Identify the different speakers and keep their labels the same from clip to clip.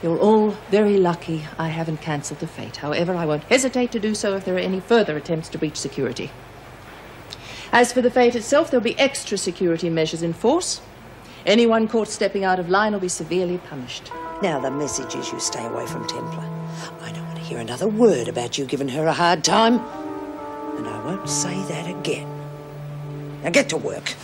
Speaker 1: You're all very lucky I haven't cancelled the fete. However, I won't hesitate to do so if there are any further attempts to breach security. As for the fete itself, there'll be extra security measures in force. Anyone caught stepping out of line will be severely punished.
Speaker 2: Now, the message is you stay away from Templar. I don't want to hear another word about you giving her a hard time. And I won't say that again. Now get to work.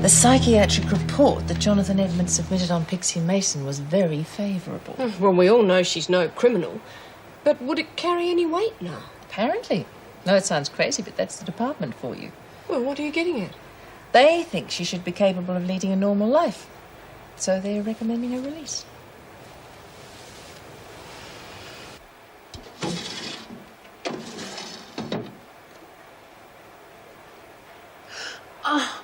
Speaker 1: The psychiatric report that Jonathan Edmonds submitted on Pixie Mason was very favourable.
Speaker 3: Well, we all know she's no criminal. But would it carry any weight now?
Speaker 1: Apparently. No, it sounds crazy, but that's the department for you.
Speaker 3: Well, what are you getting at?
Speaker 1: They think she should be capable of leading a normal life. So they're recommending her release.
Speaker 2: Oh.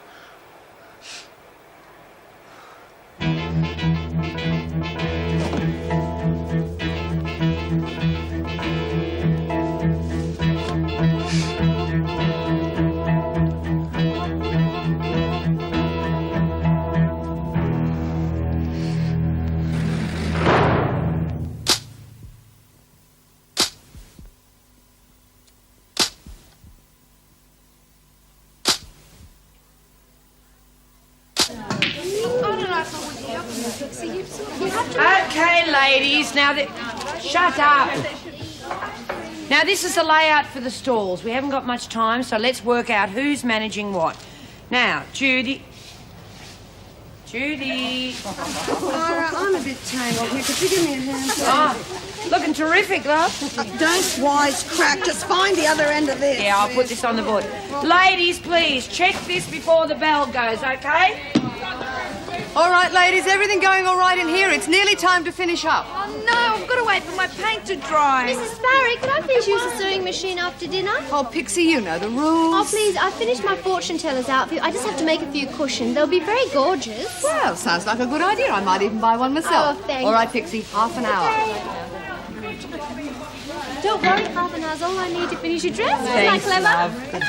Speaker 4: Okay, ladies, now shut up. Now, this is the layout for the stalls. We haven't got much time, so let's work out who's managing what. Now, Judy.
Speaker 5: Laura, I'm a bit tangled here. Could you give me a hand?
Speaker 4: Oh, looking terrific, love.
Speaker 5: Don't wisecrack. Just find the other end of this.
Speaker 4: Yeah, I'll put this on the board. Ladies, please, check this before the bell goes, okay?
Speaker 6: All right, ladies, everything going all right in here? It's nearly time to finish up.
Speaker 7: Oh, no, I've got to wait for my paint to dry.
Speaker 8: Mrs. Barry, could I please use the sewing machine after dinner?
Speaker 6: Oh, Pixie, you know the rules.
Speaker 8: Oh, please, I finished my fortune teller's outfit. I just have to make a few cushions. They'll be very gorgeous.
Speaker 6: Well, sounds like a good idea. I might even buy one myself.
Speaker 8: Oh, thanks.
Speaker 6: All right, Pixie, half an hour.
Speaker 8: Don't worry, half an hour's all I need to finish your dress. Isn't that clever?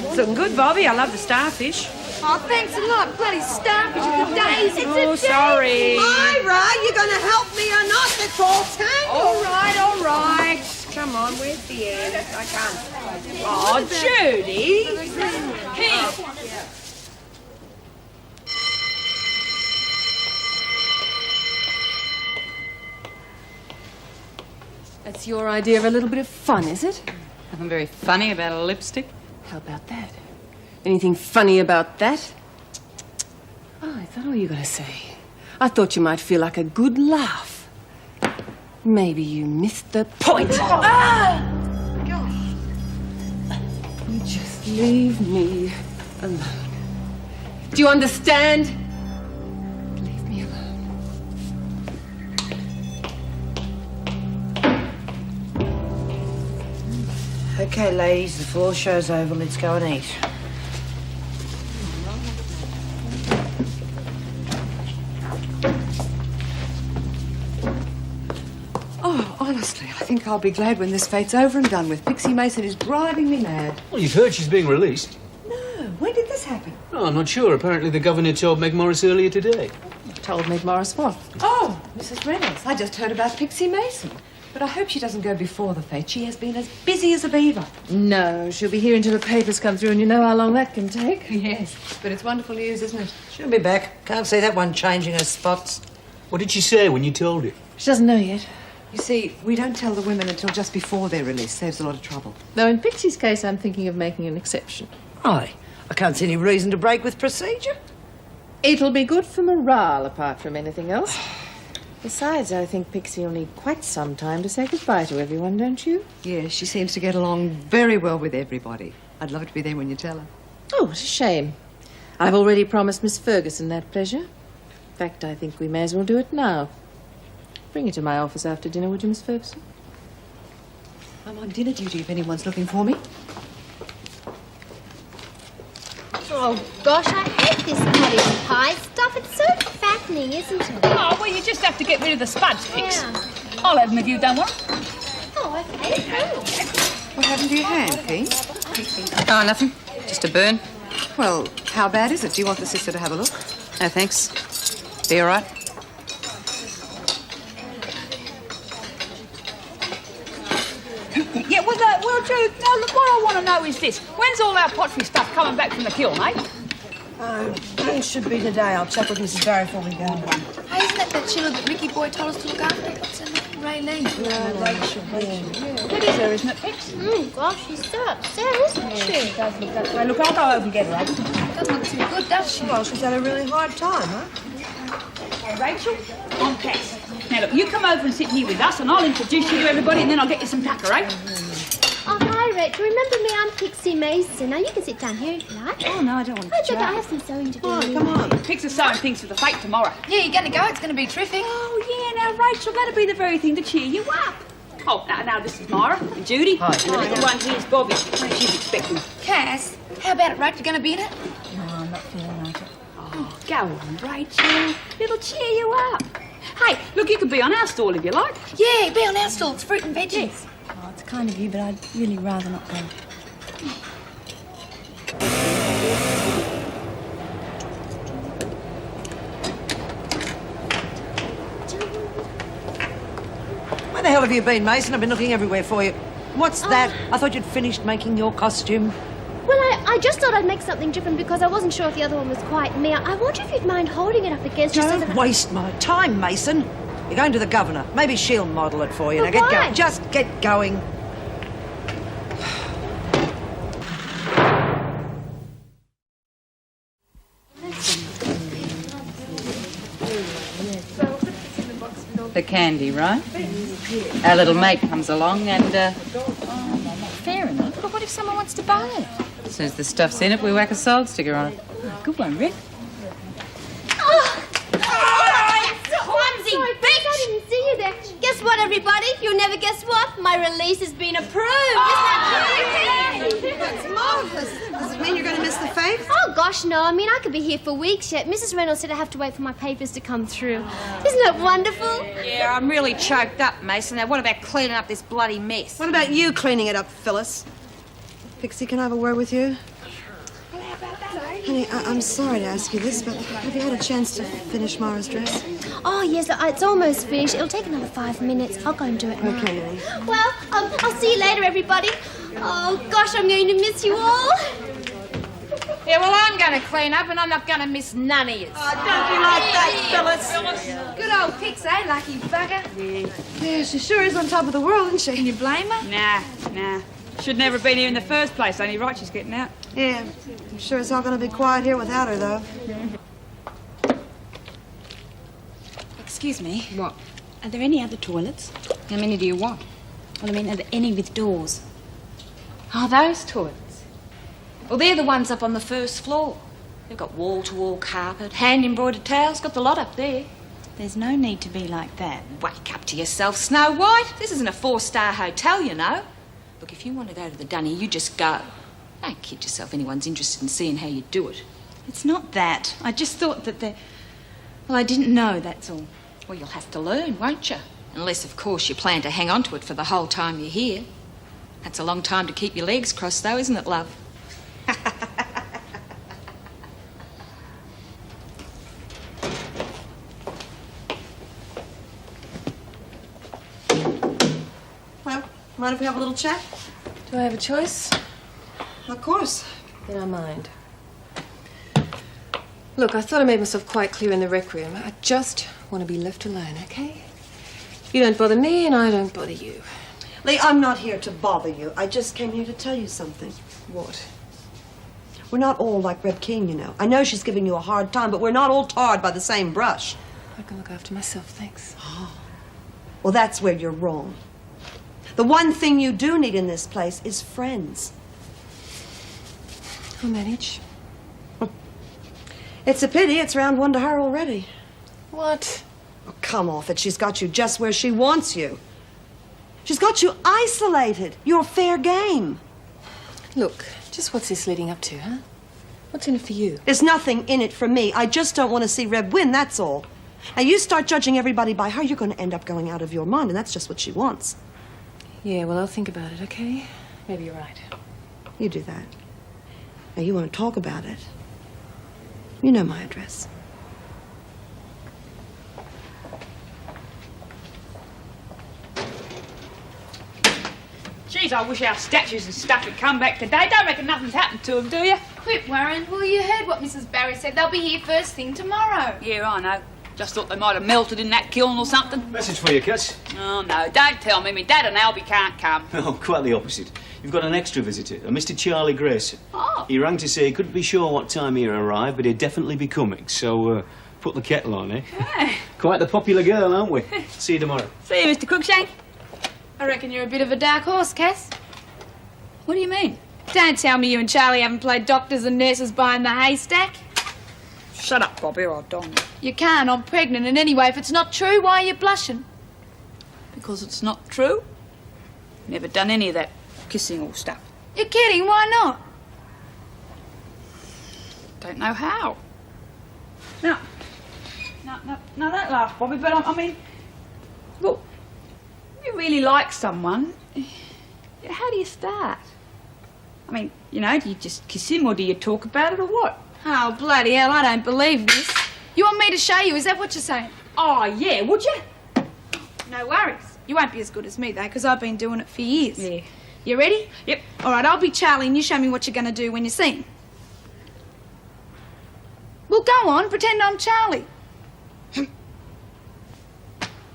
Speaker 4: It's looking good, Bobby. I love the starfish.
Speaker 7: Oh, thanks a lot. Bloody starfish of the days. It's
Speaker 4: Oh, sorry.
Speaker 5: Myra, you going to help me or not? It's all tangled.
Speaker 4: All right. Come on, where's the end? I can't. Oh, Judy. Hey.
Speaker 3: That's your idea of a little bit of fun, is it?
Speaker 6: Nothing very funny about a lipstick.
Speaker 3: How about that? Anything funny about that? Oh, I thought what were you going to say? I thought you might feel like a good laugh. Maybe you missed the point. Ah! You just leave me alone. Do you understand? Leave me alone.
Speaker 4: Okay, ladies, the floor show's over. Let's go and eat.
Speaker 6: Oh, honestly, I think I'll be glad when this fate's over and done with. Pixie Mason is driving me mad.
Speaker 9: Well, you've heard she's being released.
Speaker 6: No, when did this happen?
Speaker 9: Oh, I'm not sure. Apparently the governor told Meg Morris earlier today.
Speaker 1: Told Meg Morris what?
Speaker 6: Oh, Mrs. Reynolds, I just heard about Pixie Mason. But I hope she doesn't go before the fete. She has been as busy as a beaver.
Speaker 1: No, she'll be here until the papers come through, and you know how long that can take.
Speaker 6: Yes, but it's wonderful news, isn't it?
Speaker 2: She'll be back. Can't see that one changing her spots.
Speaker 9: What did she say when you told her?
Speaker 1: She doesn't know yet.
Speaker 6: You see, we don't tell the women until just before they're released. Saves a lot of trouble.
Speaker 1: Though in Pixie's case, I'm thinking of making an exception.
Speaker 2: Aye. I can't see any reason to break with procedure.
Speaker 1: It'll be good for morale, apart from anything else. Besides, I think Pixie will need quite some time to say goodbye to everyone, don't you?
Speaker 6: Yes, she seems to get along very well with everybody. I'd love to be there when you tell her.
Speaker 1: Oh, what a shame. I've already promised Miss Ferguson that pleasure. In fact, I think we may as well do it now. Bring it to my office after dinner, would you, Miss Ferguson?
Speaker 6: I'm on dinner duty if anyone's looking for me.
Speaker 8: Oh, gosh, I hate this cottage pie stuff. It's so fat. happening, isn't it?
Speaker 10: Oh, well, you just have to get rid of the spuds, Pix.
Speaker 8: Yeah.
Speaker 10: I'll have them if you don't want them.
Speaker 8: Oh, okay, cool.
Speaker 6: What happened to your hand, Pete?
Speaker 11: Oh, nothing. Just a burn.
Speaker 6: Well, how bad is it? Do you want the sister to have a look?
Speaker 11: No, thanks. Be all right.
Speaker 10: Yeah, well, Drew, now, look, what I want to know is this. When's all our pottery stuff coming back from the kiln, eh?
Speaker 5: It should be today. I'll check with Mrs. Barry before we go.
Speaker 7: Hey, isn't that chiller that Ricky boy told us to look after? What's her name? Raylene.
Speaker 5: Rachel.
Speaker 10: That is her, isn't it, Pix?
Speaker 8: Gosh, she's so upset, isn't she?
Speaker 5: She does look that way. Look, I'll go over and get her, eh?
Speaker 7: Doesn't look too good, does she?
Speaker 5: Well, she's had a really hard time, huh?
Speaker 10: Rachel, I'm Cass. Now, look, you come over and sit here with us, and I'll introduce you to everybody, and then I'll get you some tucker, eh?
Speaker 8: Oh, hi, Rachel. Remember me? I'm Pixie Mason. Now, you can sit down here if you like.
Speaker 10: Oh, no, I don't want to
Speaker 8: It's okay. I have some sewing to do.
Speaker 5: Come on.
Speaker 10: Pix is sewing things for the fete tomorrow.
Speaker 7: Yeah, you're going to go. It's going to be terrific.
Speaker 10: Oh, yeah, now, Rachel, that'll be the very thing to cheer you up. Oh, now this is Myra and Judy. Hi. And the little one here's Bobby. She's expecting.
Speaker 7: Cass, how about it, Rach? You going to be in it?
Speaker 5: No, I'm not feeling like it.
Speaker 10: Oh, go on, Rachel. It'll cheer you up. Hey, look, you could be on our stall if you like.
Speaker 7: Yeah, be on our stall. It's fruit and veggies.
Speaker 5: Oh, it's kind of you, but I'd really rather not go.
Speaker 2: Where the hell have you been, Mason? I've been looking everywhere for you. What's that? I thought you'd finished making your costume.
Speaker 8: Well, I just thought I'd make something different because I wasn't sure if the other one was quite me. I wonder if you'd mind holding it up against just so
Speaker 2: Don't
Speaker 8: that
Speaker 2: waste my time, Mason. You're going to the governor. Maybe she'll model it for you.
Speaker 8: But
Speaker 2: Now get
Speaker 8: why?
Speaker 2: going. Just get going.
Speaker 11: The candy, right? Our little mate comes along and,
Speaker 10: Fair enough. But what if someone wants to buy it?
Speaker 11: as soon as the stuff's in it, we whack a sold sticker on it.
Speaker 10: Good one, Rick.
Speaker 8: clumsy bitch! I didn't see you there. Guess what, everybody? You'll never guess what? My release has been approved. Isn't that great?
Speaker 5: That's marvellous. Does it mean you're going to miss the fete?
Speaker 8: Oh, gosh, no. I mean, I could be here for weeks yet. Mrs. Reynolds said I have to wait for my papers to come through. Isn't that wonderful?
Speaker 4: Yeah, I'm really choked up, Mason. Now, what about cleaning up this bloody mess?
Speaker 5: What about you cleaning it up, Phyllis? Pixie, can I have a word with you? Honey, I'm sorry to ask you this, but have you had a chance to finish Mara's dress?
Speaker 8: Oh, yes, it's almost finished. It'll take another 5 minutes. I'll go and do it now.
Speaker 5: Okay, honey.
Speaker 8: Well, I'll see you later, everybody. Oh, gosh, I'm going to miss you all.
Speaker 4: Yeah, well, I'm going to clean up and I'm not going to miss none of you.
Speaker 5: Oh, don't be like that, Phyllis.
Speaker 7: Good old Pix, eh, lucky bugger?
Speaker 5: Yeah, she sure is on top of the world, isn't she?
Speaker 7: Can you blame her?
Speaker 10: Nah. Should never have been here in the first place. Only right she's getting out.
Speaker 5: Yeah, I'm sure it's all going to be quiet here without her, though.
Speaker 12: Excuse me.
Speaker 10: What?
Speaker 12: Are there any other toilets?
Speaker 10: How many do you want?
Speaker 12: Well, I mean, are there any with doors?
Speaker 4: Oh, those toilets. Well, they're the ones up on the first floor. They've got wall-to-wall carpet, hand-embroidered towels, got the lot up there.
Speaker 12: There's no need to be like that.
Speaker 4: Wake up to yourself, Snow White. This isn't a 4-star hotel, you know. Look, if you want to go to the dunny, you just go. Don't kid yourself anyone's interested in seeing how you do it.
Speaker 12: It's not that. I just thought that there... Well, I didn't know, that's all.
Speaker 4: Well, you'll have to learn, won't you? Unless, of course, you plan to hang on to it for the whole time you're here. That's a long time to keep your legs crossed, though, isn't it, love?
Speaker 5: Well, mind if we have a little chat?
Speaker 3: Do I have a choice?
Speaker 5: Of course.
Speaker 3: Then I mind. Look, I thought I made myself quite clear in the rec room. I just want to be left alone, okay? You don't bother me and I don't bother you.
Speaker 5: Lee, I'm not here to bother you. I just came here to tell you something.
Speaker 3: What?
Speaker 5: We're not all like Reb King, you know. I know she's giving you a hard time, but we're not all tarred by the same brush.
Speaker 3: I can look after myself, thanks.
Speaker 5: Well, that's where you're wrong. The one thing you do need in this place is friends.
Speaker 3: I'll manage.
Speaker 5: It's a pity it's round 1 to her already.
Speaker 3: What?
Speaker 5: Oh, come off it. She's got you just where she wants you. She's got you isolated. You're fair game.
Speaker 3: Look, just what's this leading up to, huh? What's in it for you?
Speaker 5: There's nothing in it for me. I just don't want to see Reb win, that's all. Now, you start judging everybody by her, you're going to end up going out of your mind, and that's just what she wants.
Speaker 3: Yeah, well, I'll think about it, okay? Maybe you're right.
Speaker 5: You do that. Now, you won't talk about it. You know my address.
Speaker 10: Geez, I wish our statues and stuff had come back today. Don't reckon nothing's happened to them, do you?
Speaker 7: Quit worrying. Well, you heard what Mrs. Barry said. They'll be here first thing tomorrow.
Speaker 10: Yeah, I know. Just thought they might have melted in that kiln or something.
Speaker 9: Message for you, Cats.
Speaker 10: Oh, no, don't tell me. Me dad and Albie can't come.
Speaker 9: Oh, quite the opposite. You've got an extra visitor, a Mr. Charlie Grayson.
Speaker 10: Oh.
Speaker 9: He rang to say he couldn't be sure what time he'd arrive, but he'd definitely be coming. So, put the kettle on, eh?
Speaker 10: Yeah.
Speaker 9: Quite the popular girl, aren't we? See you tomorrow.
Speaker 10: See you, Mr. Cruikshank.
Speaker 7: I reckon you're a bit of a dark horse, Cass.
Speaker 10: What do you mean?
Speaker 7: Don't tell me you and Charlie haven't played doctors and nurses behind the haystack.
Speaker 10: Shut up, Bobby, or I'll dong you.
Speaker 7: You can't. I'm pregnant, and anyway, if it's not true, why are you blushing?
Speaker 10: Because it's not true. Never done any of that kissing or stuff.
Speaker 7: You're kidding. Why not?
Speaker 10: Don't know how. No, don't laugh, Bobby, but I mean, look, if you really like someone, how do you start? I mean, you know, do you just kiss him or do you talk about it or what?
Speaker 7: Oh, bloody hell, I don't believe this. You want me to show you? Is that what you're saying?
Speaker 10: Oh, yeah, would you?
Speaker 7: No worries. You won't be as good as me, though, because I've been doing it for years.
Speaker 10: Yeah.
Speaker 7: You ready?
Speaker 10: Yep.
Speaker 7: All right, I'll be Charlie and you show me what you're going to do when you see him. Well, go on, pretend I'm Charlie.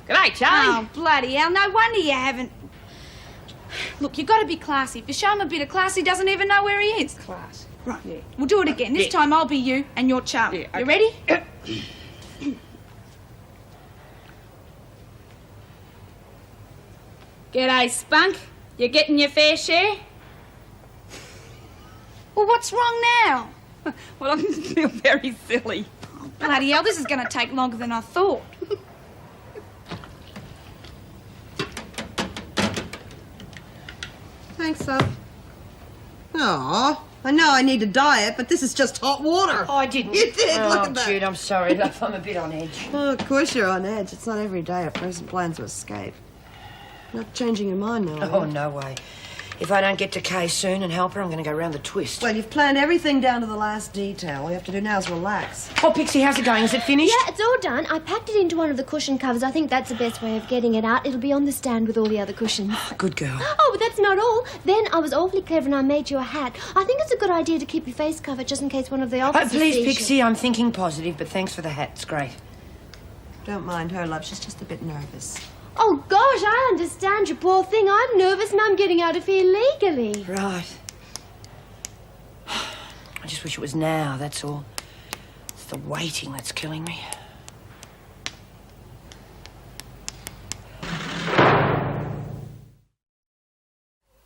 Speaker 10: G'day, Charlie.
Speaker 7: Oh, bloody hell, no wonder you haven't... Look, you've got to be classy. If you show him a bit of class, he doesn't even know where he is.
Speaker 10: Class.
Speaker 7: Right.
Speaker 10: Yeah.
Speaker 7: We'll do it again. This time I'll be you and you're Charlie.
Speaker 10: Yeah, okay.
Speaker 7: You ready? G'day, Spunk. You getting your fair share? Well, what's wrong now?
Speaker 10: Well, I feel very silly.
Speaker 7: Bloody hell, this is going to take longer than I thought.
Speaker 5: Thanks, love. Aw, I know I need a diet, but this is just hot water.
Speaker 4: Oh, I didn't.
Speaker 5: You did,
Speaker 4: Oh,
Speaker 5: look at that.
Speaker 4: Jude, I'm sorry, love. I'm a bit on edge.
Speaker 5: Oh, of course you're on edge. It's not every day a person plans to escape. Not changing your mind now,
Speaker 4: Oh,
Speaker 5: are you?
Speaker 4: no way. If I don't get to Kay soon and help her, I'm going to go round the twist.
Speaker 5: Well, you've planned everything down to the last detail. All you have to do now is relax.
Speaker 4: Oh, Pixie, how's it going? Is it finished?
Speaker 8: Yeah, it's all done. I packed it into one of the cushion covers. I think that's the best way of getting it out. It'll be on the stand with all the other cushions.
Speaker 4: Good girl.
Speaker 8: Oh, but that's not all. Then I was awfully clever and I made you a hat. I think it's a good idea to keep your face covered just in case one of the officers
Speaker 4: Please,
Speaker 8: sees you.
Speaker 4: Pixie, I'm thinking positive, but thanks for the hat. It's great.
Speaker 5: Don't mind her, love. She's just a bit nervous.
Speaker 8: Oh, gosh, I understand you, poor thing. I'm nervous and I'm getting out of here legally.
Speaker 4: Right. I just wish it was now, that's all. It's the waiting that's killing me.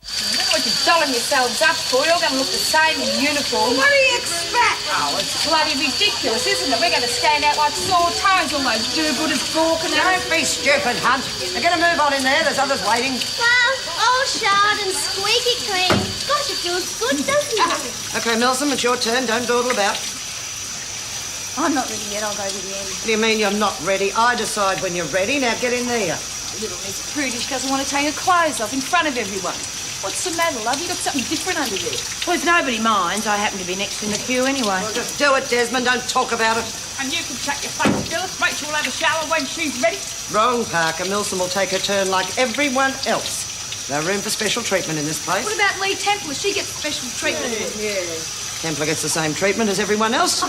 Speaker 4: I don't know what you're dolling yourselves up for. You're going to look the same in uniform.
Speaker 5: What do you expect?
Speaker 10: Oh, it's bloody ridiculous, isn't it? We're going to stand out like sore toes, all those do-gooders balking at us.
Speaker 2: Don't be stupid, Hunt. Now get a move on in there. There's others waiting.
Speaker 8: Well, all showered and squeaky clean. Gosh, it feels good, doesn't it?
Speaker 2: Okay, Milsom, it's your turn. Don't dawdle about.
Speaker 8: I'm not ready yet. I'll go with the end.
Speaker 2: What do you mean you're not ready? I decide when you're ready. Now get in there.
Speaker 6: Little Miss Prudish doesn't want to take her clothes off in front of everyone. What's the matter, love? You got something different under there.
Speaker 4: Well, if nobody minds, I happen to be next in the queue anyway.
Speaker 2: Well, just do it, Desmond. Don't talk about it.
Speaker 10: And you can shut your face, Phyllis. Rachel will have a shower when she's ready.
Speaker 2: Wrong, Parker. Milsom will take her turn like everyone else. No room for special treatment in this place.
Speaker 7: What about Lee Templar? She gets special treatment.
Speaker 2: Templar gets the same treatment as everyone else.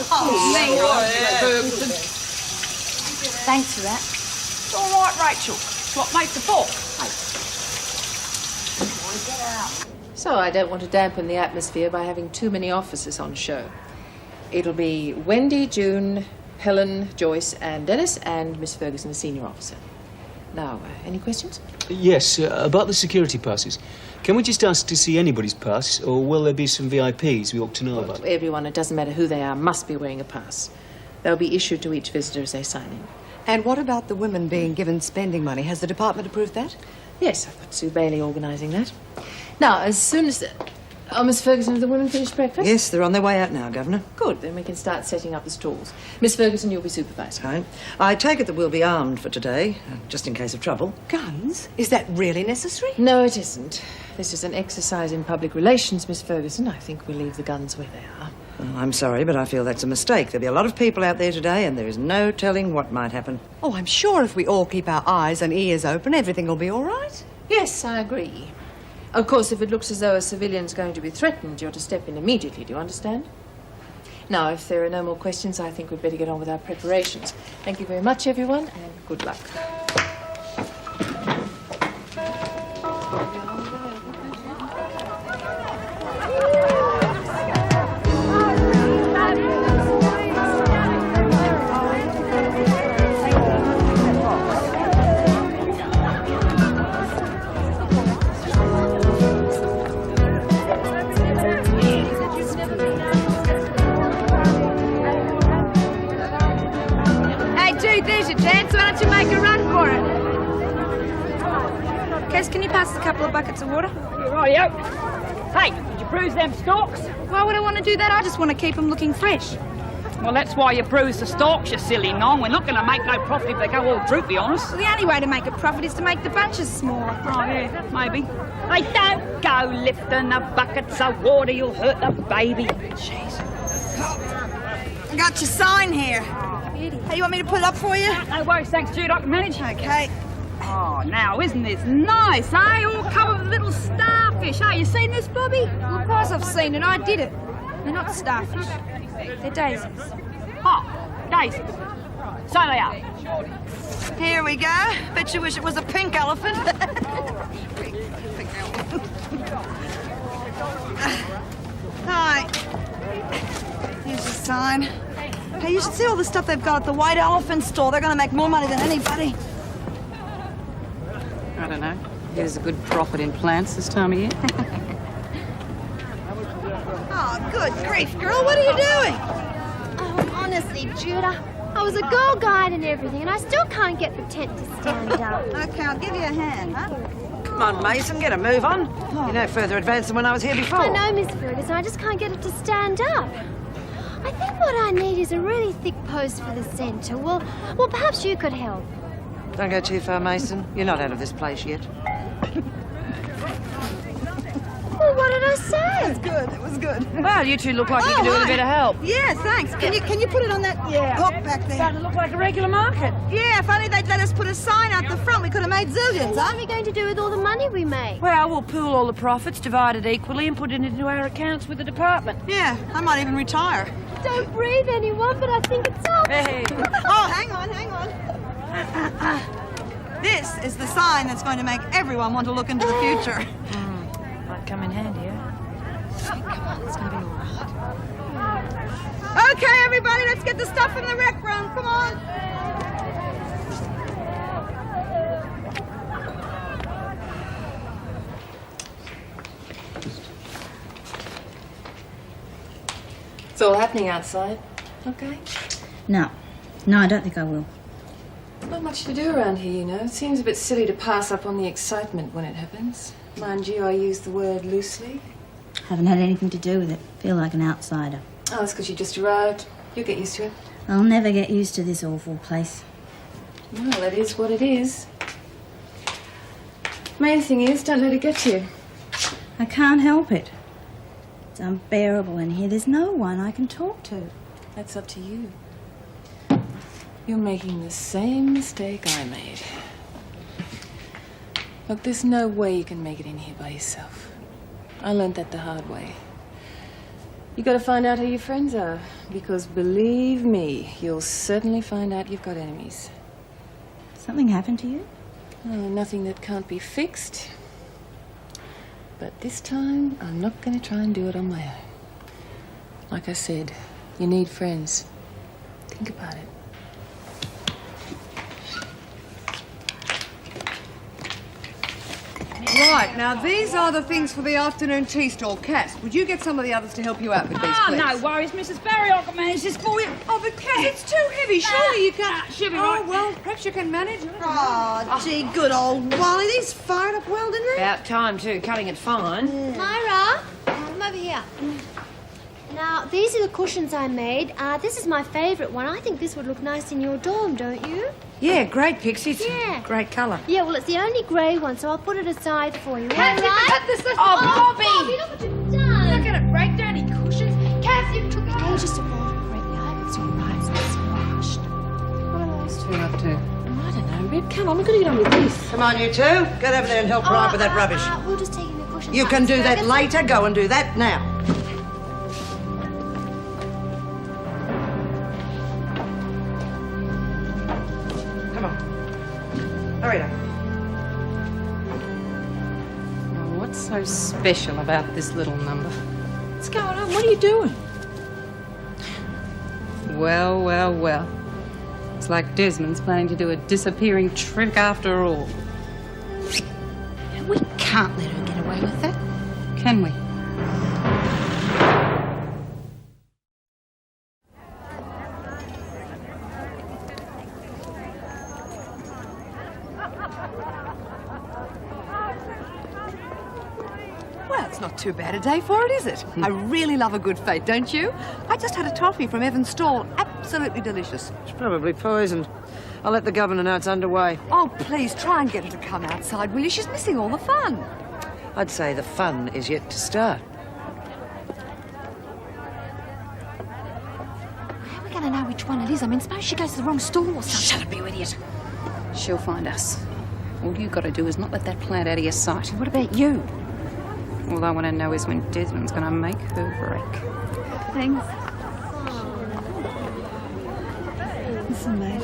Speaker 7: Thanks for that.
Speaker 10: It's all right, Rachel. It's what makes the fork.
Speaker 1: So I don't want to dampen the atmosphere by having too many officers on show. It'll be Wendy, June, Helen, Joyce and Dennis and Miss Ferguson, a senior officer. Now, any questions?
Speaker 9: Yes, about the security passes. Can we just ask to see anybody's pass, or will there be some VIPs we ought to know about?
Speaker 1: Everyone, it doesn't matter who they are, must be wearing a pass. They'll be issued to each visitor as they sign in.
Speaker 6: And what about the women being given spending money? Has the department approved that?
Speaker 1: Yes, I've got Sue Bailey organising that. Now, as soon as... Oh, Miss Ferguson, have the women finished breakfast?
Speaker 2: Yes, they're on their way out now, Governor.
Speaker 1: Good, then we can start setting up the stalls. Miss Ferguson, you'll be supervising.
Speaker 2: Fine. I take it that we'll be armed for today, just in case of trouble.
Speaker 5: Guns? Is that really necessary?
Speaker 1: No, it isn't. This is an exercise in public relations, Miss Ferguson. I think we'll leave the guns where they are.
Speaker 2: Oh, I'm sorry, but I feel that's a mistake. There'll be a lot of people out there today, and there is no telling what might happen.
Speaker 5: Oh, I'm sure if we all keep our eyes and ears open, everything will be all right.
Speaker 1: Yes, I agree. Of course, if it looks as though a civilian's going to be threatened, you're to step in immediately, do you understand? Now, if there are no more questions, I think we'd better get on with our preparations. Thank you very much, everyone, and good luck.
Speaker 7: There's your chance. Why don't you make a run for it? Kes, can you pass us a couple of buckets of water?
Speaker 10: Rightio. Hey, did you bruise them stalks?
Speaker 7: Why would I want to do that? I just want to keep them looking fresh.
Speaker 10: Well, that's why you bruise the stalks, you silly non. We're not going to make no profit if they go all droopy on us.
Speaker 7: Well, the only way to make a profit is to make the bunches smaller.
Speaker 10: Oh, yeah, maybe. Hey, don't go lifting the buckets of water. You'll hurt the baby.
Speaker 5: Jeez. I got your sign here. Hey, you want me to put it up for you?
Speaker 10: No worries, thanks, Jude. I can manage.
Speaker 5: Okay.
Speaker 10: Oh, now, isn't this nice, eh? All covered with little starfish. Hey, you seen this, Bobby?
Speaker 7: Well, of course I've seen it. I did it. They're not starfish. They're daisies.
Speaker 10: Oh, daisies. So they are.
Speaker 5: Here we go. Bet you wish it was a pink elephant. Hi. Here's the sign. Hey, you should see all the stuff they've got at the White Elephant store. They're going to make more money than anybody.
Speaker 11: I don't know. There's a good profit in plants this time of year.
Speaker 5: Oh, good grief, girl. What are you doing?
Speaker 8: Oh, honestly, Judah, I was a girl guide and everything, and I still can't get the tent to stand up.
Speaker 5: Okay, I'll give you a hand, huh?
Speaker 2: Come on, Mason, get a move on. You're no further advanced than when I was here before.
Speaker 8: I know, Miss Ferguson. I just can't get it to stand up. I think what I need is a really thick post for the centre. Well, perhaps you could help.
Speaker 2: Don't go too far, Mason. You're not out of this place yet.
Speaker 8: Well, what did I say?
Speaker 5: It was good. It was good.
Speaker 4: Well, you two look like you could do with a bit of help.
Speaker 5: Yeah, thanks. Can you put it on that hook back there?
Speaker 4: Starting to look like a regular market.
Speaker 5: Yeah, if only they'd let us put a sign out the front, we could have made zillions,
Speaker 8: What are we going to do with all the money we make?
Speaker 4: Well, we'll pool all the profits, divide it equally, and put it into our accounts with the department.
Speaker 5: Yeah, I might even retire.
Speaker 8: Don't breathe, anyone, but I think it's up.
Speaker 4: Hey.
Speaker 5: Oh, hang on. This is the sign that's going to make everyone want to look into the future.
Speaker 4: Might come in handy, yeah?
Speaker 5: Come on, it's going to be all right. Okay, everybody, let's get the stuff in the rec room. Come on.
Speaker 1: It's all happening outside. Okay.
Speaker 12: No, I don't think I will.
Speaker 1: Not much to do around here, you know. It seems a bit silly to pass up on the excitement when it happens. Mind you, I use the word loosely.
Speaker 12: Haven't had anything to do with it. Feel like an outsider.
Speaker 1: Oh, that's because you just arrived. You'll get used to it.
Speaker 12: I'll never get used to this awful place.
Speaker 1: Well, it is what it is. Main thing is, don't let it get to you.
Speaker 12: I can't help it. It's unbearable in here. There's no one I can talk to.
Speaker 1: That's up to you. You're making the same mistake I made. Look, there's no way you can make it in here by yourself. I learned that the hard way. You gotta find out who your friends are, because believe me, you'll certainly find out you've got enemies.
Speaker 12: Something happened to you?
Speaker 1: Oh, nothing that can't be fixed. But this time, I'm not gonna try and do it on my own. Like I said, you need friends. Think about it.
Speaker 6: Right, now these are the things for the afternoon tea stall. Cass, would you get some of the others to help you out with these, please?
Speaker 10: No worries, Mrs. Barry. I can manage this for you.
Speaker 6: Oh, but Cass, it's too heavy. Surely you can't...
Speaker 10: She'll be right.
Speaker 6: Oh, well, perhaps you can manage.
Speaker 5: Oh, gee, good old Wally. These fired up well, didn't they?
Speaker 4: About time, too, cutting it fine.
Speaker 8: Myra? over here. Now, these are the cushions I made. This is my favourite one. I think this would look nice in your dorm, don't you?
Speaker 4: Yeah, great, Pixie. It's
Speaker 8: Yeah.
Speaker 4: a great colour.
Speaker 8: Yeah, well, it's the only grey one, so I'll put it aside for you.
Speaker 4: Cat,
Speaker 8: all right?
Speaker 4: cut this. Oh, Bobby!
Speaker 8: Bobby, look what you've done.
Speaker 7: Look at it, break down your cushions. Kath, you took
Speaker 8: It ages to fold it correctly. I hope it's all right. It's not squashed. What are those two up to?
Speaker 3: I don't know, Rib. Come on, we've got to get on with this.
Speaker 2: Come on, you two. Get over there and help her out with that rubbish.
Speaker 8: We'll just take the cushions
Speaker 2: You
Speaker 8: out.
Speaker 2: can do that
Speaker 8: Fergus.
Speaker 2: later. Go and do that now. Come on. Hurry up.
Speaker 11: What's so special about this little number?
Speaker 3: What's going on? What are you doing?
Speaker 11: Well, well, well. It's like Desmond's planning to do a disappearing trick after all.
Speaker 12: We can't let her get away with that.
Speaker 11: Can we?
Speaker 6: Well, it's not too bad a day for it, is it? I really love a good fete, don't you? I just had a toffee from Evan's stall. Absolutely delicious.
Speaker 2: It's probably poisoned. I'll let the governor know it's underway.
Speaker 6: Oh, please, try and get her to come outside, will you? She's missing all the fun.
Speaker 2: I'd say the fun is yet to start.
Speaker 7: How are we going to know which one it is? I mean, suppose she goes to the wrong stall or something.
Speaker 11: Shut up, you idiot. She'll find us. All you've got to do is not let that plant out of your sight.
Speaker 6: What about you?
Speaker 11: All I want to know is when Desmond's going to make her break.
Speaker 5: Thanks. Listen, mate.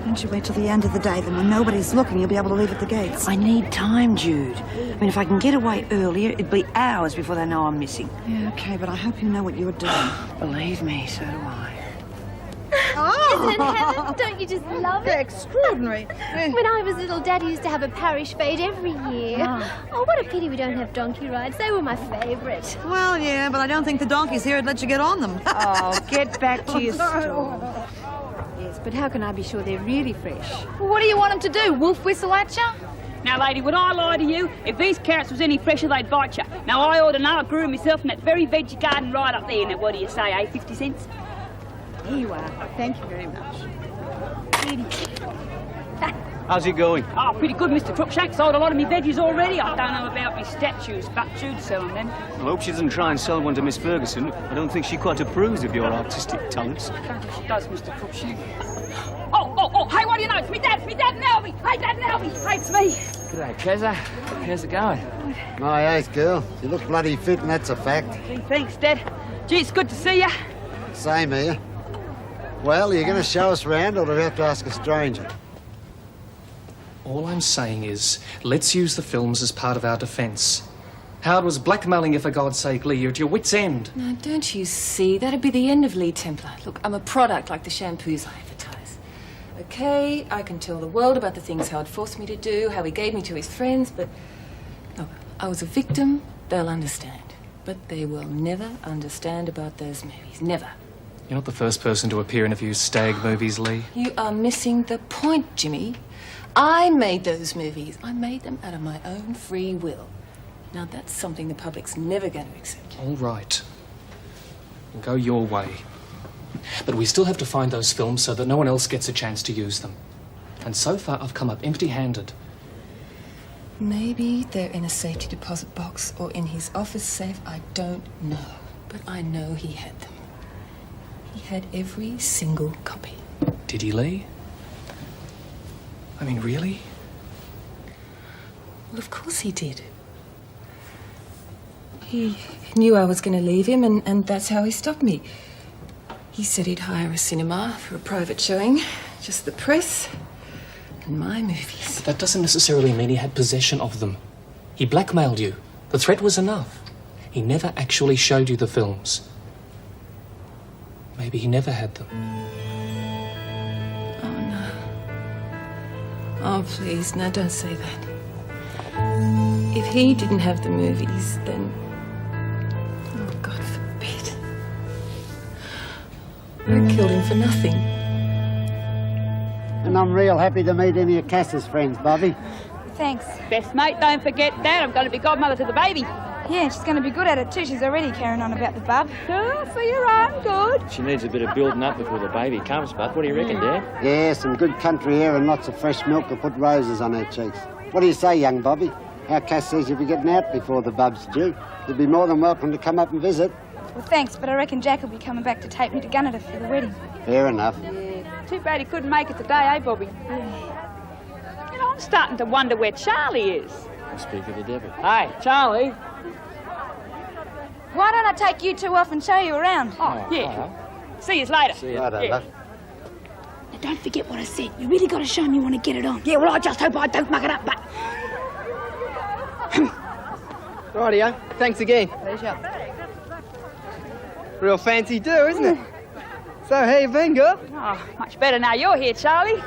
Speaker 5: Don't you wait till the end of the day, then when nobody's looking, you'll be able to leave at the gates.
Speaker 4: I need time, Jude. I mean, if I can get away earlier, it'd be hours before they know I'm missing.
Speaker 5: Yeah, okay, but I hope you know what you're doing.
Speaker 4: Believe me, so do I.
Speaker 8: Isn't it heaven? Don't you just love it?
Speaker 5: Extraordinary.
Speaker 8: When I was little, Daddy used to have a parish fete every year. Oh, what a pity we don't have donkey rides. They were my favourite.
Speaker 5: Well, yeah, but I don't think the donkeys here would let you get on them.
Speaker 4: Oh, get back to your stall.
Speaker 7: Yes, but how can I be sure they're really fresh? Well, what do you want them to do? Wolf whistle at you?
Speaker 10: Now, lady, would I lie to you? If these carrots was any fresher, they'd bite you. Now, I ought to know. I grew myself in that very veggie garden right up there. Now, what do you say, eh? 50 cents?
Speaker 7: Here you are. Thank you very much.
Speaker 9: How's it going?
Speaker 10: Oh, pretty good, Mr. Crookshank. Sold a lot of me veggies already. I don't know about me statues, but you'd sell them then.
Speaker 9: I hope she doesn't try and sell one to Miss Ferguson. I don't think she quite approves of your artistic talents.
Speaker 10: I don't think she does, Mr. Crookshank. Oh, hey, what do you know? It's me dad Nelby. Hey, Dad Nelby. Hey, it's me.
Speaker 13: G'day, Keza. How's it going?
Speaker 14: My oath, girl. You look bloody fit, and that's a fact.
Speaker 10: Gee, thanks, Dad. Gee, it's good to see you.
Speaker 14: Same here. Well, are you going to show us round, or do we have to ask a stranger?
Speaker 15: All I'm saying is, let's use the films as part of our defence. Howard was blackmailing you, for God's sake, Lee. You're at your wit's end.
Speaker 3: Now, don't you see? That'd be the end of Lee Templar. Look, I'm a product like the shampoos I advertise. Okay, I can tell the world about the things Howard forced me to do, how he gave me to his friends, but... Look, I was a victim. They'll understand. But they will never understand about those movies. Never.
Speaker 15: You're not the first person to appear in a few stag movies, Lee.
Speaker 3: You are missing the point, Jimmy. I made those movies. I made them out of my own free will. Now, that's something the public's never going to accept.
Speaker 15: All right. Go your way. But we still have to find those films so that no one else gets a chance to use them. And so far, I've come up empty-handed.
Speaker 3: Maybe they're in a safety deposit box or in his office safe. I don't know. But I know he had them. He had every single copy.
Speaker 15: Did he, Lee? I mean, really?
Speaker 3: Well, of course he did. He knew I was going to leave him, and that's how he stopped me. He said he'd hire a cinema for a private showing, just the press and my movies.
Speaker 15: But that doesn't necessarily mean he had possession of them. He blackmailed you. The threat was enough. He never actually showed you the films. Maybe he never had them.
Speaker 3: Oh, no. Oh, please, no, don't say that. If he didn't have the movies, then... Oh, God forbid. I killed him for nothing.
Speaker 14: And I'm real happy to meet any of Cass's friends, Bobby.
Speaker 7: Thanks.
Speaker 10: Best mate, don't forget that. I'm going to be godmother to the baby.
Speaker 7: Yeah, she's going to be good at it too. She's already carrying on about the bub. Oh, for your own good.
Speaker 13: She needs a bit of building up before the baby comes, Bud. What do you reckon, Dad?
Speaker 14: Yeah, some good country air and lots of fresh milk to put roses on her cheeks. What do you say, young Bobby? How Cass says you'll be getting out before the bub's due. You'll be more than welcome to come up and visit.
Speaker 7: Well, thanks, but I reckon Jack will be coming back to take me to Gunnedah for the wedding.
Speaker 14: Fair enough.
Speaker 10: Yeah, too bad he couldn't make it today, eh, Bobby? You know, I'm starting to wonder where Charlie is.
Speaker 13: Speak of the devil. Hey, Charlie.
Speaker 7: Why don't I take you two off and show you around?
Speaker 10: Oh, yeah. See you later.
Speaker 13: See you.
Speaker 14: Righto, love.
Speaker 7: Now, don't forget what I said. You really got to show 'em you want to get it on.
Speaker 2: Yeah, well, I just hope I don't muck it up, but...
Speaker 16: Rightio. Thanks again.
Speaker 10: Pleasure.
Speaker 16: Real fancy do, isn't it? So, how you been, girl?
Speaker 10: Oh, much better now you're here, Charlie.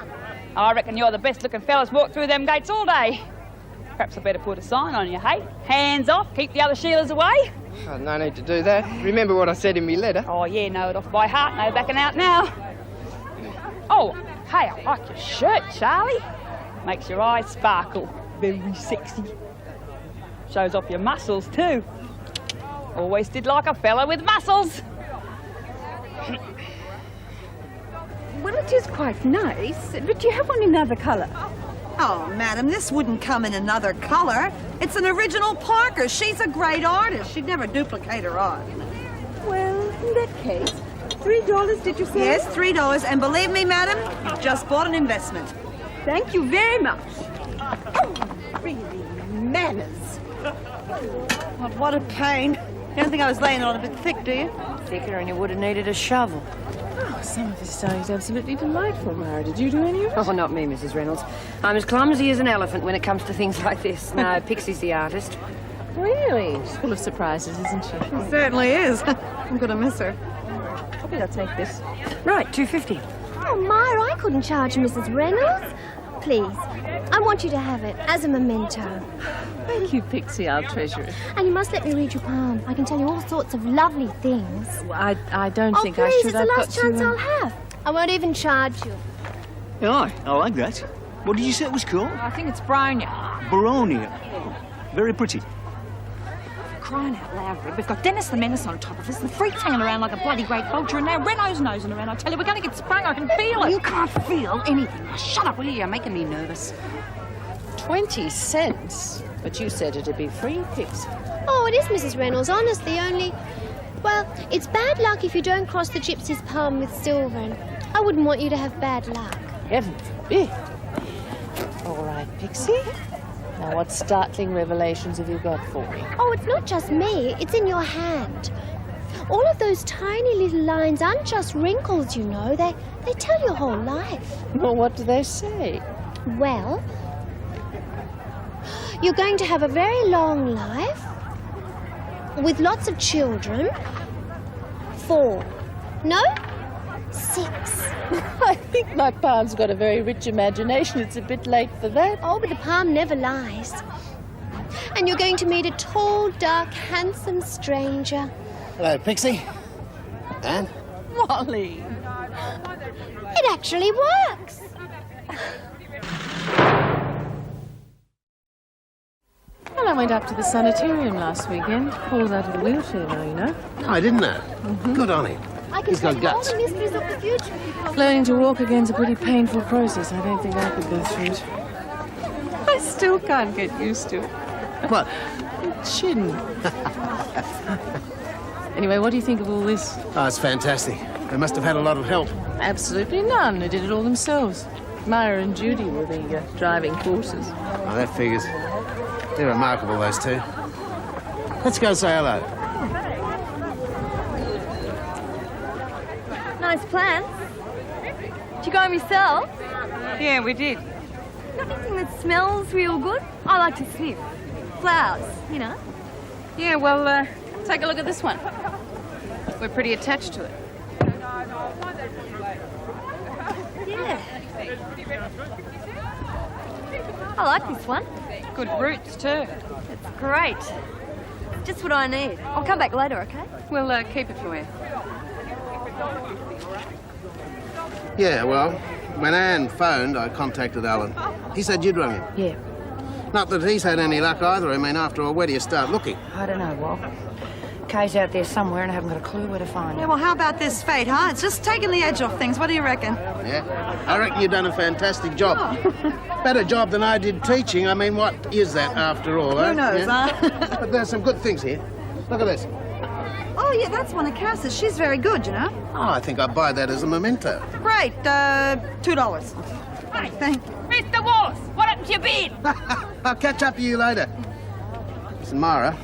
Speaker 10: I reckon you're the best-looking fellas walk through them gates all day. Perhaps I better put a sign on you, hey? Hands off, keep the other Sheilas away.
Speaker 16: Oh, no need to do that. Remember what I said in me letter?
Speaker 10: Oh, yeah, know it off by heart, no backing out now. Oh, hey, I like your shirt, Charlie. Makes your eyes sparkle. Very sexy. Shows off your muscles, too. Always did like a fella with muscles.
Speaker 6: Well, it is quite nice, but do you have one in another colour?
Speaker 5: Oh, madam, this wouldn't come in another colour. It's an original Parker. She's a great artist. She'd never duplicate her art.
Speaker 6: Well, in that case, $3, did you say?
Speaker 5: Yes, $3. And believe me, madam, you've just bought an investment.
Speaker 6: Thank you very much. Oh, really, manners.
Speaker 5: Oh, what a pain. You don't think I was laying it on a bit thick, do you?
Speaker 4: Thicker, and you would have needed a shovel.
Speaker 3: Oh, some of his styling's absolutely delightful, Mara. Did you do any of it?
Speaker 4: Oh, not me, Mrs. Reynolds. I'm as clumsy as an elephant when it comes to things like this. No, Pixie's the artist.
Speaker 3: Really? She's full of surprises, isn't she?
Speaker 5: She certainly is. I'm going to miss her.
Speaker 3: I think I'll take this.
Speaker 4: Right, $2.50.
Speaker 8: Oh, Myra, I couldn't charge Mrs. Reynolds. Please, I want you to have it as a memento.
Speaker 3: Thank you, Pixie. I'll treasure it.
Speaker 8: And you must let me read your palm. I can tell you all sorts of lovely things.
Speaker 3: Well, I don't think
Speaker 8: please,
Speaker 3: I should.
Speaker 8: It's the last chance I'll have. I won't even charge you.
Speaker 9: Yeah, I like that. What did you say it was called?
Speaker 10: I think it's Brownia.
Speaker 9: Baronia. Very pretty.
Speaker 10: Crying out loud, Red. We've got Dennis the Menace on top of us, the freaks hanging around like a bloody great vulture, and now Renault's nosing around. I tell you, we're going to get sprung. I can feel it.
Speaker 6: You can't feel anything. Now, shut up, will you? You're making me nervous.
Speaker 3: 20 cents? But you said it'd be free, Pixie.
Speaker 8: Oh, it is, Mrs. Reynolds. Honestly, only... Well, it's bad luck if you don't cross the gypsy's palm with silver, and I wouldn't want you to have bad luck.
Speaker 3: Heaven forbid. All right, Pixie. Now, what startling revelations have you got for me?
Speaker 8: Oh, it's not just me. It's in your hand. All of those tiny little lines aren't just wrinkles, you know. They tell your whole life.
Speaker 3: Well, what do they say?
Speaker 8: Well, you're going to have a very long life with lots of children. 4. No? 6.
Speaker 3: I think my palm's got a very rich imagination. It's a bit late for that.
Speaker 8: Oh, but the palm never lies. And you're going to meet a tall, dark, handsome stranger.
Speaker 14: Hello, Pixie. And?
Speaker 3: Molly.
Speaker 8: It actually works.
Speaker 3: Well, I went up to the sanitarium last weekend. Paul's out of the wheelchair now, you know.
Speaker 14: Oh, I didn't know. Good on him.
Speaker 8: I can
Speaker 14: He's got
Speaker 8: tell all
Speaker 14: guts.
Speaker 8: the mysteries of the future.
Speaker 3: Learning to walk again's a pretty painful process. I don't think I could go through it. I still can't get used to it.
Speaker 14: What?
Speaker 3: Chin. Anyway, what do you think of all this?
Speaker 14: Oh, it's fantastic. They must have had a lot of help.
Speaker 3: Absolutely none. They did it all themselves. Myra and Judy were the driving forces.
Speaker 14: Oh, that figures. They're remarkable, those two. Let's go say hello.
Speaker 6: Nice plants. Did you go yourself?
Speaker 11: Yeah, we did.
Speaker 6: Got anything that smells real good? I like to sniff. Flowers, you know.
Speaker 11: Yeah, well, take a look at this one. We're pretty attached to it.
Speaker 6: Yeah. I like this one.
Speaker 11: Good roots, too.
Speaker 6: It's great. Just what I need. I'll come back later, okay?
Speaker 11: We'll keep it for you.
Speaker 14: Yeah, well, when Anne phoned, I contacted Alan. He said you'd rung him.
Speaker 3: Yeah.
Speaker 17: Not that he's had any luck either. I mean, after all, where do you start looking?
Speaker 4: I don't know, Walt. Kay's out there somewhere and I haven't got a clue where to find
Speaker 5: Yeah,
Speaker 4: her.
Speaker 5: well, how about this fate, huh? It's just taking the edge off things. What do you reckon?
Speaker 17: Yeah? I reckon you've done a fantastic job. Better job than I did teaching. I mean, what is that after all,
Speaker 5: Who knows, huh?
Speaker 17: But there's some good things here. Look at this.
Speaker 5: Oh, yeah, that's one of Cass's. She's very good, you know.
Speaker 17: Oh, I think I'll buy that as a memento.
Speaker 5: Great, $2.
Speaker 7: Hey,
Speaker 5: thank you.
Speaker 7: Mr. Walsh, what happened to your beard?
Speaker 17: I'll catch up with you later. Listen, Mara,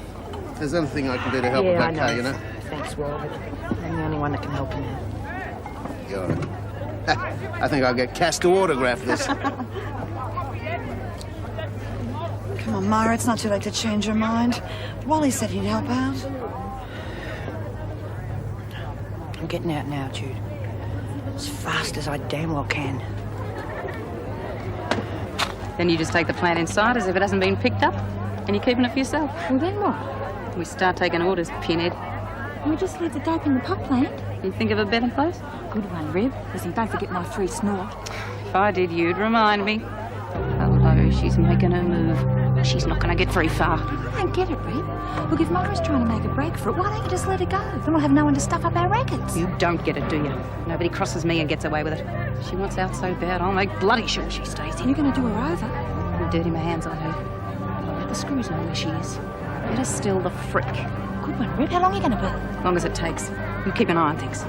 Speaker 17: if there's anything I can do to help
Speaker 4: Yeah,
Speaker 17: with
Speaker 4: I
Speaker 17: that
Speaker 4: know.
Speaker 17: car, you know.
Speaker 4: Thanks, Walt. I'm the only one that can help you now.
Speaker 17: You're right. I think I'll get Cass to autograph this.
Speaker 5: Come on, Myra, it's not too late to change your mind. Wally said he'd help out.
Speaker 4: I'm getting out now, Jude. As fast as I damn well can.
Speaker 11: Then you just take the plant inside as if it hasn't been picked up, and you're keeping it for yourself.
Speaker 12: Well, then what?
Speaker 11: We start taking orders, Pinhead.
Speaker 12: We just leave the dope in the pot plant.
Speaker 11: You think of a better place?
Speaker 12: Good one, Rib. Listen, don't forget my free snort.
Speaker 11: If I did, you'd remind me. Hello, she's making her move. She's not going to get very far.
Speaker 12: I don't get it, Rib. Look, if Myra's trying to make a break for it, why don't you just let her go? Then we'll have no one to stuff up our records.
Speaker 11: You don't get it, do you? Nobody crosses me and gets away with it. She wants out so bad, I'll make bloody sure she stays in.
Speaker 12: You're going to do her over?
Speaker 11: I'm dirty my hands on her. I'll let the screws know where she is. Let her still the frick.
Speaker 12: Good one, Rib. How long are you going to be?
Speaker 11: As long as it takes. You keep an eye on things.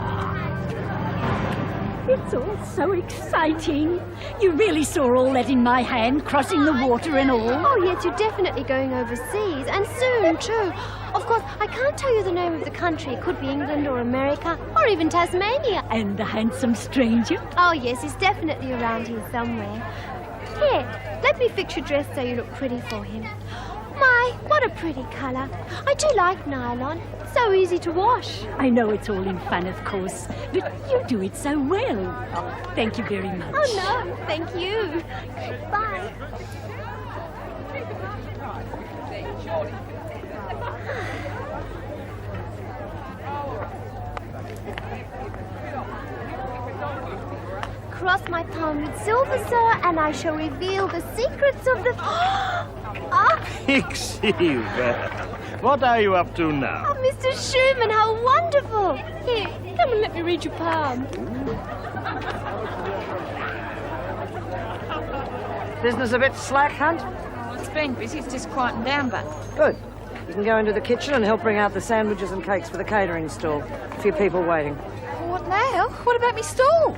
Speaker 18: It's all so exciting. You really saw all that in my hand, crossing the water and all.
Speaker 8: Oh, yes, you're definitely going overseas, and soon, too. Of course, I can't tell you the name of the country. It could be England or America, or even Tasmania.
Speaker 18: And the handsome stranger?
Speaker 8: Oh, yes, he's definitely around here somewhere. Here, let me fix your dress so you look pretty for him. My, what a pretty colour. I do like nylon. It's so easy to wash.
Speaker 18: I know it's all in fun, of course, but you do it so well. Oh, thank you very much.
Speaker 8: Oh, no, thank you. Bye. Cross my palm with silver, sir, and I shall reveal the secrets of the...
Speaker 19: Pixie, what are you up to now?
Speaker 8: Oh, Mr. Schumann, how wonderful! Here, come and let me read your palm.
Speaker 2: Business a bit slack, Hunt?
Speaker 10: It's been busy. It's just quieting down, but...
Speaker 2: Good. You can go into the kitchen and help bring out the sandwiches and cakes for the catering stall. A few people waiting.
Speaker 5: What now? What about me stall?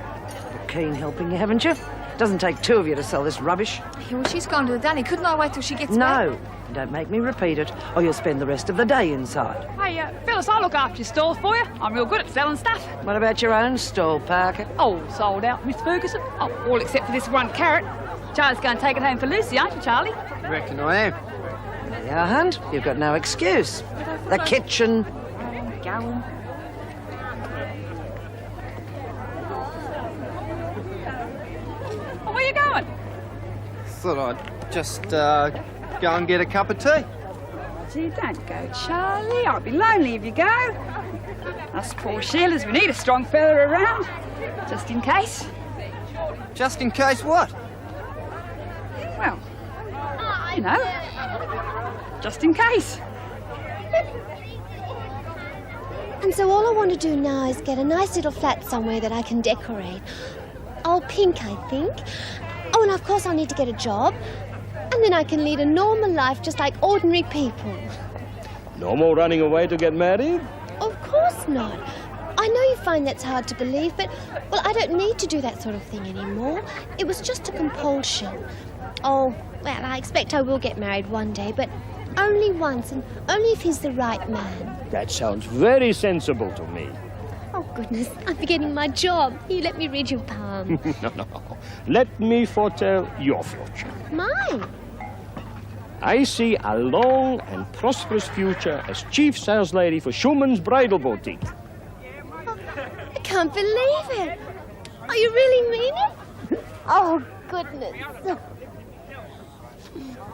Speaker 2: Keen helping you, haven't you? Doesn't take two of you to sell this rubbish.
Speaker 5: Yeah, well, she's gone to the dunny. Couldn't I wait till she gets back?
Speaker 2: No. Don't make me repeat it, or you'll spend the rest of the day inside.
Speaker 10: Hey, Phyllis, I'll look after your stall for you. I'm real good at selling stuff.
Speaker 2: What about your own stall, Parker?
Speaker 10: Oh, sold out, Miss Ferguson. Oh, all except for this one carrot. Charlie's going to take it home for Lucy, aren't you, Charlie?
Speaker 14: Reckon I am.
Speaker 2: There you are, Hunt. You've got no excuse. The kitchen.
Speaker 10: Going. Oh, where you going?
Speaker 16: Thought I'd just go and get a cup of tea.
Speaker 10: Gee, don't go, Charlie. I'll be lonely if you go. Us poor Sheilas, we need a strong fella around. Just in case.
Speaker 16: Just in case what?
Speaker 10: Well, you know. Just in case.
Speaker 8: And so all I want to do now is get a nice little flat somewhere that I can decorate. All pink, I think. Oh, and of course I'll need to get a job. And then I can lead a normal life just like ordinary people.
Speaker 19: No more running away to get married?
Speaker 8: Of course not. I know you find that's hard to believe, but, well, I don't need to do that sort of thing anymore. It was just a compulsion. Oh, well, I expect I will get married one day, but only once, and only if he's the right man.
Speaker 19: That sounds very sensible to me.
Speaker 8: Oh, goodness, I'm forgetting my job. Here, let me read your palm.
Speaker 19: No. Let me foretell your future.
Speaker 8: Mine?
Speaker 19: I see a long and prosperous future as chief saleslady for Schumann's Bridal Boutique.
Speaker 8: I can't believe it. Oh, you really mean it? Oh, goodness.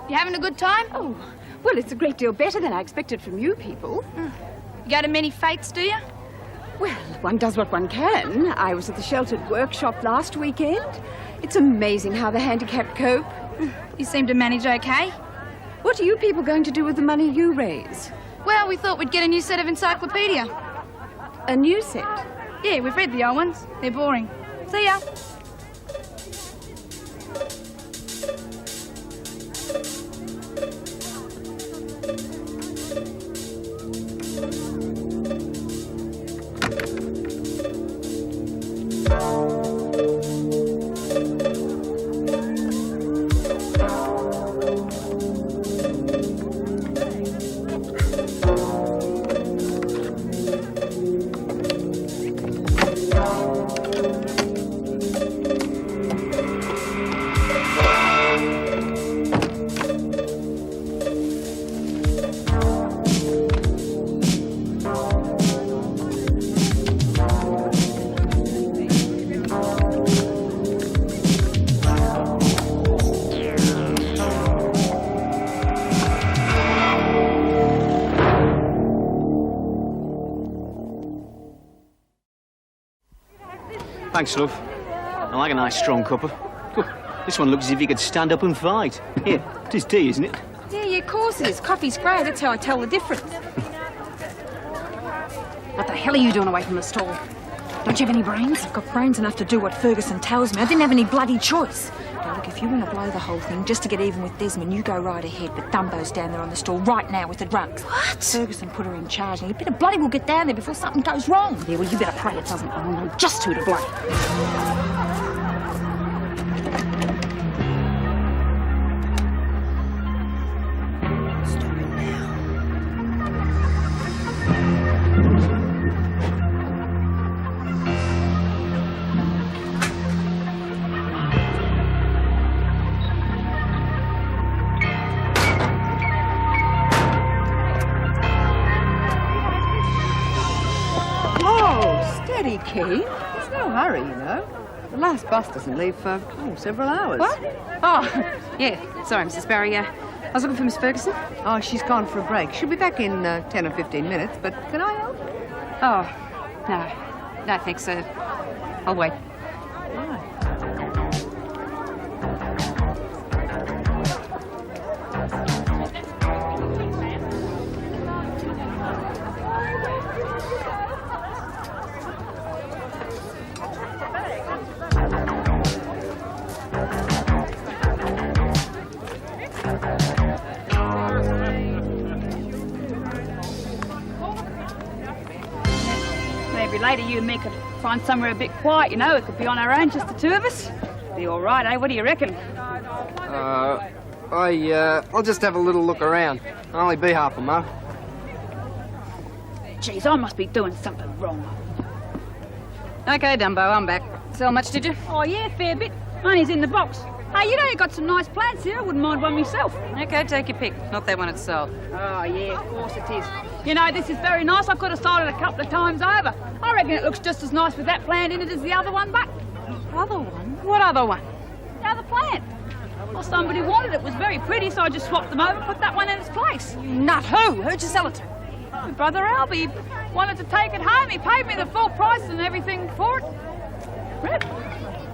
Speaker 7: You having a good time?
Speaker 10: Oh, well, it's a great deal better than I expected from you people.
Speaker 7: You go to many fetes, do you?
Speaker 10: Well, one does what one can. I was at the sheltered workshop last weekend. It's amazing how the handicapped cope.
Speaker 7: You seem to manage okay.
Speaker 6: What are you people going to do with the money you raise?
Speaker 7: Well, we thought we'd get a new set of encyclopedia.
Speaker 6: A new set?
Speaker 7: Yeah, we've read the old ones. They're boring. See ya.
Speaker 9: Thanks, love. I like a nice strong cuppa. Oh, this one looks as if you could stand up and fight. Here, it is tea, isn't it?
Speaker 6: Yeah, of course it is. Coffee's grey. That's how I tell the difference. What the hell are you doing away from the stall? Don't you have any brains? I've got brains enough to do what Ferguson tells me. I didn't have any bloody choice. Now, look, if you want to blow the whole thing just to get even with Desmond, you go right ahead. But Dumbo's down there on the stall right now with the drugs. What? Ferguson put her in charge, and you better bloody well get down there before something goes wrong. Yeah, well, you better pray it doesn't. I know just who to blame. Key. There's no hurry, you know. The last bus doesn't leave for, several hours. What? Oh, yeah. Sorry, Mrs. Barry. I was looking for Miss Ferguson. Oh, she's gone for a break. She'll be back in 10 or 15 minutes, but can I help? Oh, no. No, thanks, sir. I'll wait.
Speaker 10: Later, you and me could find somewhere a bit quiet, you know. We could be on our own, just the two of us. Be all right, eh? What do you reckon?
Speaker 16: I'll just have a little look around. I'll only be half a mo.
Speaker 10: Geez, I must be doing something wrong.
Speaker 6: Okay, Dumbo, I'm back. Sell much, did you?
Speaker 10: Oh, yeah, fair bit. Money's in the box. Hey, you know you got some nice plants here. I wouldn't mind one myself.
Speaker 6: Okay, take your pick. Not that one it's sold.
Speaker 10: Oh, yeah, of course it is. You know, this is very nice. I could have sold it a couple of times over. I reckon it looks just as nice with that plant in it as the other one, but...
Speaker 6: Other one? What other one?
Speaker 10: The other plant. Well, somebody wanted it. It was very pretty, so I just swapped them over and put that one in its place.
Speaker 6: Nut, who? Who'd you sell it to?
Speaker 10: My brother Albie. He wanted to take it home. He paid me the full price and everything for it. Rip.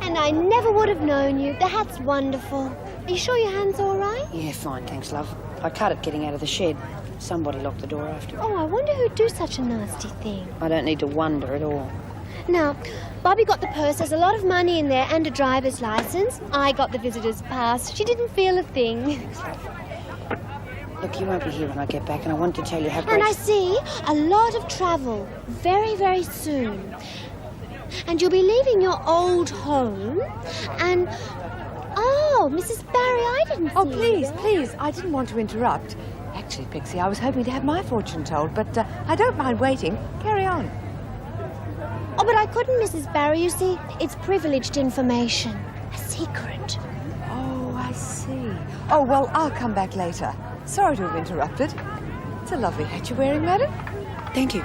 Speaker 8: And I never would have known you. The hat's wonderful. Are you sure your hand's all right?
Speaker 2: Yeah, fine, thanks, love. I cut it getting out of the shed. Somebody locked the door after.
Speaker 8: Oh, I wonder who'd do such a nasty thing.
Speaker 2: I don't need to wonder at all.
Speaker 8: Now, Bobby got the purse. There's a lot of money in there and a driver's license. I got the visitor's pass. She didn't feel a thing.
Speaker 2: Look, you won't be here when I get back, and I want to tell you how great...
Speaker 8: And I see a lot of travel very, very soon. And you'll be leaving your old home, and... Oh, Mrs. Barry, I didn't see
Speaker 6: Oh, please, please. I didn't want to interrupt. Actually, Pixie, I was hoping to have my fortune told, but I don't mind waiting. Carry on.
Speaker 8: Oh, but I couldn't, Mrs. Barry. You see, it's privileged information. A secret.
Speaker 6: Oh, I see. Oh, well, I'll come back later. Sorry to have interrupted. It's a lovely hat you're wearing, madam.
Speaker 2: Thank you.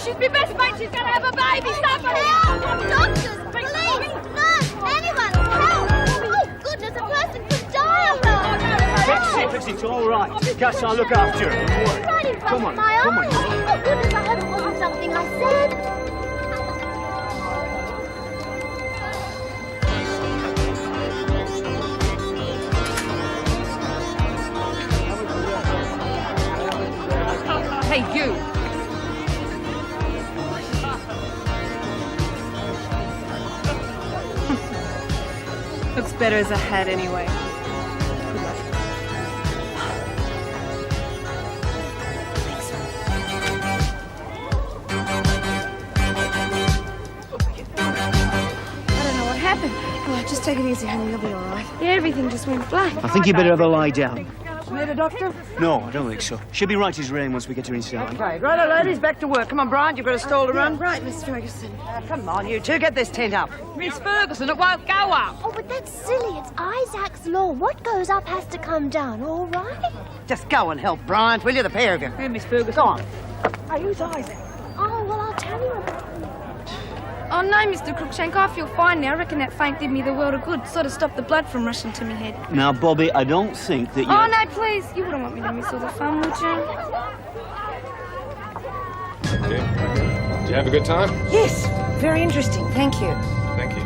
Speaker 7: she's my best mate. She's going to have a baby. Somebody!
Speaker 8: Help! Doctors! Police! Nurse! Anyone! Help! Oh, goodness, a person could die of that!
Speaker 9: Fix it, it's all right. Cass, I'll look after her. Don't worry.
Speaker 8: Right in front
Speaker 9: Come
Speaker 8: of
Speaker 9: on,
Speaker 8: my
Speaker 9: come on.
Speaker 8: eyes. Oh, goodness, I hope it wasn't something I said.
Speaker 3: Hey, you! Looks better as a hat anyway. Good luck.
Speaker 7: I don't know what happened. Oh, just take it easy, honey. You'll be all right. Yeah, everything just went black.
Speaker 9: I think you better have a lie down.
Speaker 5: Need a doctor?
Speaker 9: No, I don't think so. She'll be right as rain once we get her inside.
Speaker 2: Okay, righto, ladies, back to work. Come on, Bryant, you've got a stall to run.
Speaker 5: Right, Miss Ferguson.
Speaker 2: Come on, you two, get this tent up.
Speaker 4: Miss Ferguson, it won't go up.
Speaker 8: Oh, but that's silly. It's Isaac's law. What goes up has to come down, all right?
Speaker 2: Just go and help Bryant, will you, the pair of you?
Speaker 4: Hey, Miss Ferguson.
Speaker 2: Go on.
Speaker 5: Hey, who's Isaac?
Speaker 8: Oh, well, I'll tell you about it.
Speaker 7: Oh, no, Mr. Crookshank, I feel fine now. I reckon that feint did me the world of good. Sort of stopped the blood from rushing to me head.
Speaker 9: Now, Bobby, I don't think that you...
Speaker 7: Oh, no, please. You wouldn't want me to miss all the fun, would you?
Speaker 20: Did you have a good time?
Speaker 4: Yes, very interesting. Thank you.
Speaker 20: Thank you.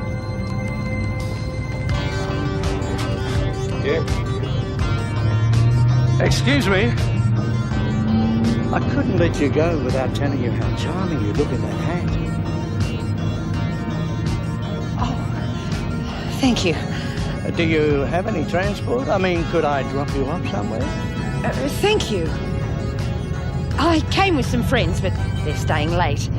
Speaker 20: Yeah.
Speaker 9: Excuse me. I couldn't let you go without telling you how charming you look in that hat.
Speaker 4: Thank you.
Speaker 9: Do you have any transport? I mean, could I drop you off somewhere?
Speaker 4: Thank you. I came with some friends, but they're staying late.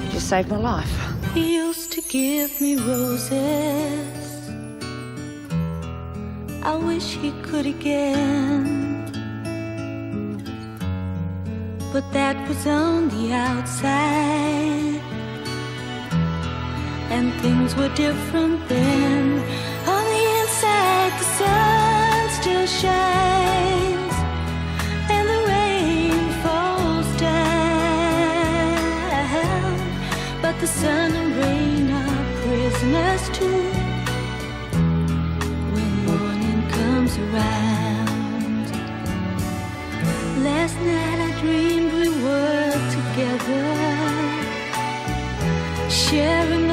Speaker 4: You just saved my life.
Speaker 12: He used to give me roses. I wish he could again. But that was on the outside, and things were different then. On the inside, the sun still shines, and the rain falls down. But the sun and rain are prisoners too when morning comes around. Last night I dreamed we were together, sharing